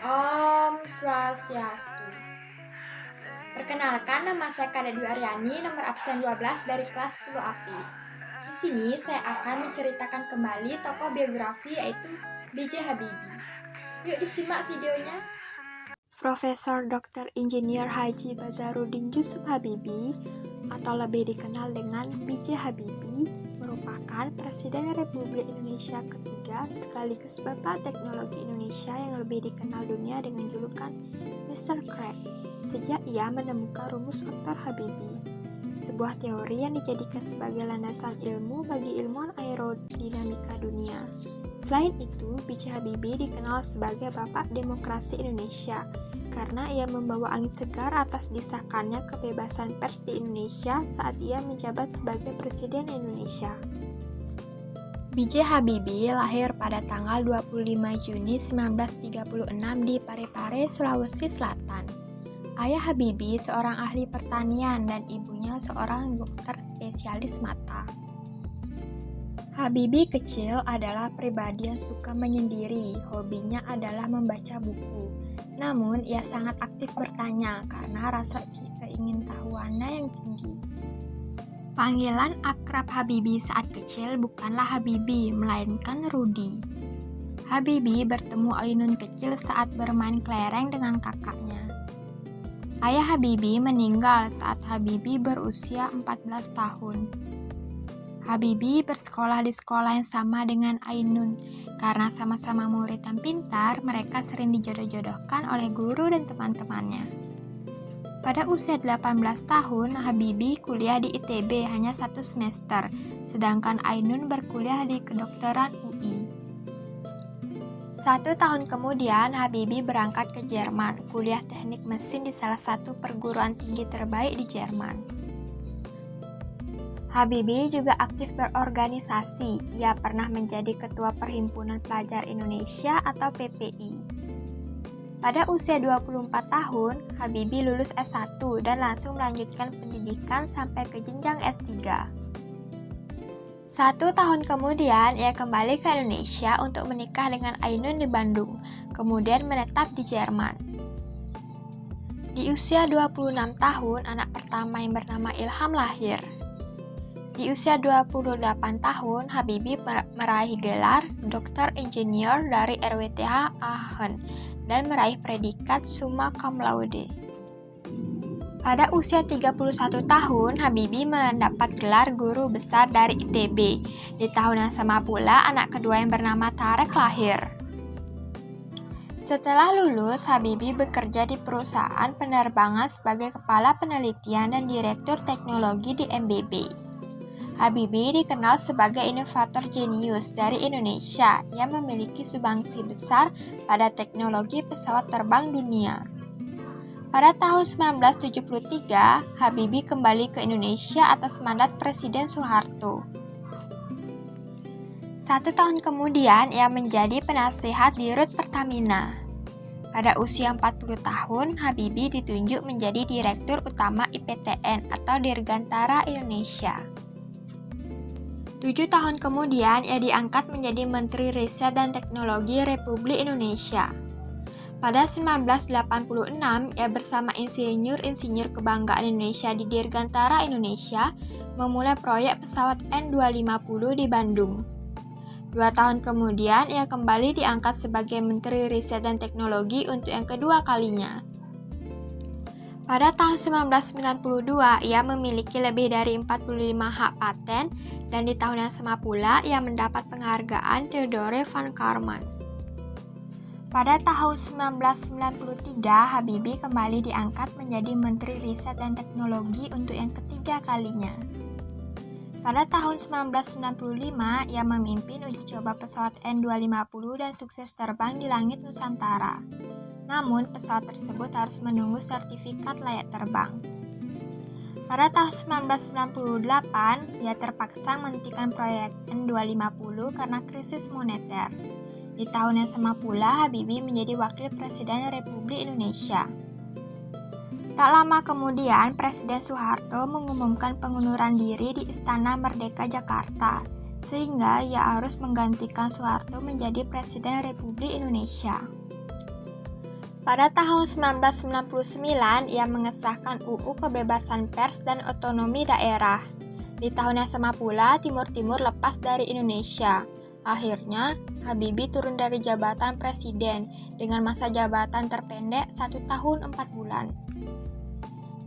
Om Swastiastu. Perkenalkan, nama saya Kada Dwi Aryani, nomor absen 12 dari kelas 10 API. Di sini saya akan menceritakan kembali tokoh biografi yaitu B.J. Habibie. Yuk disimak videonya. Profesor Dr. Insinyur Haji Bazaruddin Yusuf Habibie atau lebih dikenal dengan B.J. Habibie merupakan Presiden Republik Indonesia ketiga sekaligus Bapak Teknologi Indonesia yang lebih dikenal dunia dengan julukan Mr. Crack sejak ia menemukan rumus faktor Habibie, sebuah teori yang dijadikan sebagai landasan ilmu bagi ilmuwan aerodinamika dunia. Selain itu, B.J. Habibie dikenal sebagai Bapak Demokrasi Indonesia karena ia membawa angin segar atas disahkannya kebebasan pers di Indonesia saat ia menjabat sebagai Presiden Indonesia. B.J. Habibie lahir pada tanggal 25 Juni 1936 di Parepare, Sulawesi Selatan. Ayah Habibie seorang ahli pertanian dan ibunya seorang dokter spesialis mata. Habibie kecil adalah pribadi yang suka menyendiri, hobinya adalah membaca buku. Namun, ia sangat aktif bertanya karena rasa keingintahuannya yang tinggi. Panggilan akrab Habibie saat kecil bukanlah Habibie, melainkan Rudy. Habibie bertemu Ainun kecil saat bermain kelereng dengan kakaknya. Ayah Habibie meninggal saat Habibie berusia 14 tahun. Habibie bersekolah di sekolah yang sama dengan Ainun. Karena sama-sama murid yang pintar, mereka sering dijodoh-jodohkan oleh guru dan teman-temannya. Pada usia 18 tahun, Habibie kuliah di ITB hanya 1 semester, sedangkan Ainun berkuliah di kedokteran UI. 1 tahun kemudian, Habibie berangkat ke Jerman, kuliah teknik mesin di salah satu perguruan tinggi terbaik di Jerman. Habibie juga aktif berorganisasi. Ia pernah menjadi Ketua Perhimpunan Pelajar Indonesia atau PPI. Pada usia 24 tahun, Habibie lulus S1 dan langsung melanjutkan pendidikan sampai ke jenjang S3. 1 tahun kemudian, ia kembali ke Indonesia untuk menikah dengan Ainun di Bandung, kemudian menetap di Jerman. Di usia 26 tahun, anak pertama yang bernama Ilham lahir. Di usia 28 tahun, Habibie meraih gelar Doktor Insinyur dari RWTH Aachen dan meraih predikat Summa Cum Laude. Pada usia 31 tahun, Habibie mendapat gelar Guru Besar dari ITB. Di tahun yang sama pula, anak kedua yang bernama Tarek lahir. Setelah lulus, Habibie bekerja di perusahaan penerbangan sebagai Kepala Penelitian dan Direktur Teknologi di MBB. Habibie dikenal sebagai inovator jenius dari Indonesia yang memiliki sumbangsi besar pada teknologi pesawat terbang dunia. Pada tahun 1973, Habibie kembali ke Indonesia atas mandat Presiden Soeharto. 1 tahun kemudian, ia menjadi penasehat di Rut Pertamina. Pada usia 40 tahun, Habibie ditunjuk menjadi Direktur Utama IPTN atau Dirgantara Indonesia. 7 tahun kemudian, ia diangkat menjadi Menteri Riset dan Teknologi Republik Indonesia. Pada 1986, ia bersama insinyur-insinyur kebanggaan Indonesia di Dirgantara Indonesia memulai proyek pesawat N250 di Bandung. 2 tahun kemudian, ia kembali diangkat sebagai Menteri Riset dan Teknologi untuk yang kedua kalinya. Pada tahun 1992, ia memiliki lebih dari 45 hak paten dan di tahun yang sama pula ia mendapat penghargaan Theodore van Karman. Pada tahun 1993, Habibie kembali diangkat menjadi Menteri Riset dan Teknologi untuk yang ketiga kalinya. Pada tahun 1995, ia memimpin uji coba pesawat N250 dan sukses terbang di langit Nusantara. Namun, pesawat tersebut harus menunggu sertifikat layak terbang. Pada tahun 1998, ia terpaksa menghentikan proyek N250 karena krisis moneter. Di tahun yang sama pula, Habibie menjadi Wakil Presiden Republik Indonesia. Tak lama kemudian, Presiden Soeharto mengumumkan pengunduran diri di Istana Merdeka Jakarta. sehingga ia harus menggantikan Soeharto menjadi Presiden Republik Indonesia. Pada tahun 1999, ia mengesahkan UU Kebebasan Pers dan Otonomi Daerah. Di tahun yang sama pula, Timur Timur lepas dari Indonesia. Akhirnya, Habibie turun dari jabatan presiden dengan masa jabatan terpendek 1 tahun 4 bulan.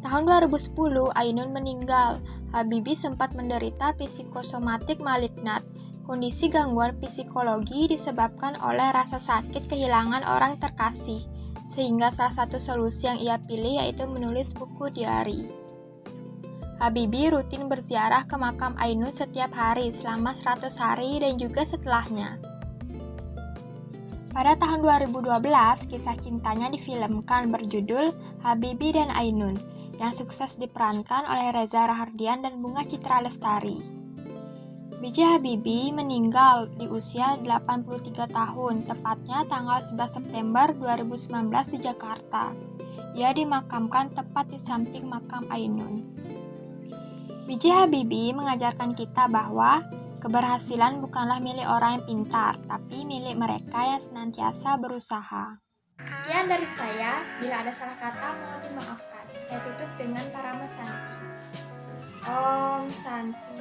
Tahun 2010, Ainun meninggal. Habibie sempat menderita psikosomatik malignant. Kondisi gangguan psikologi disebabkan oleh rasa sakit kehilangan orang terkasih, sehingga salah satu solusi yang ia pilih yaitu menulis buku diari. Habibie rutin berziarah ke makam Ainun setiap hari selama 100 hari dan juga setelahnya. Pada tahun 2012, kisah cintanya difilmkan berjudul Habibie dan Ainun, yang sukses diperankan oleh Reza Rahardian dan Bunga Citra Lestari. B.J. Habibie meninggal di usia 83 tahun, tepatnya tanggal 11 September 2019 di Jakarta. Ia dimakamkan tepat di samping makam Ainun. B.J. Habibie mengajarkan kita bahwa keberhasilan bukanlah milik orang yang pintar, tapi milik mereka yang senantiasa berusaha. Sekian dari saya, bila ada salah kata mohon dimaafkan. Saya tutup dengan Parama Santi. Om Santi.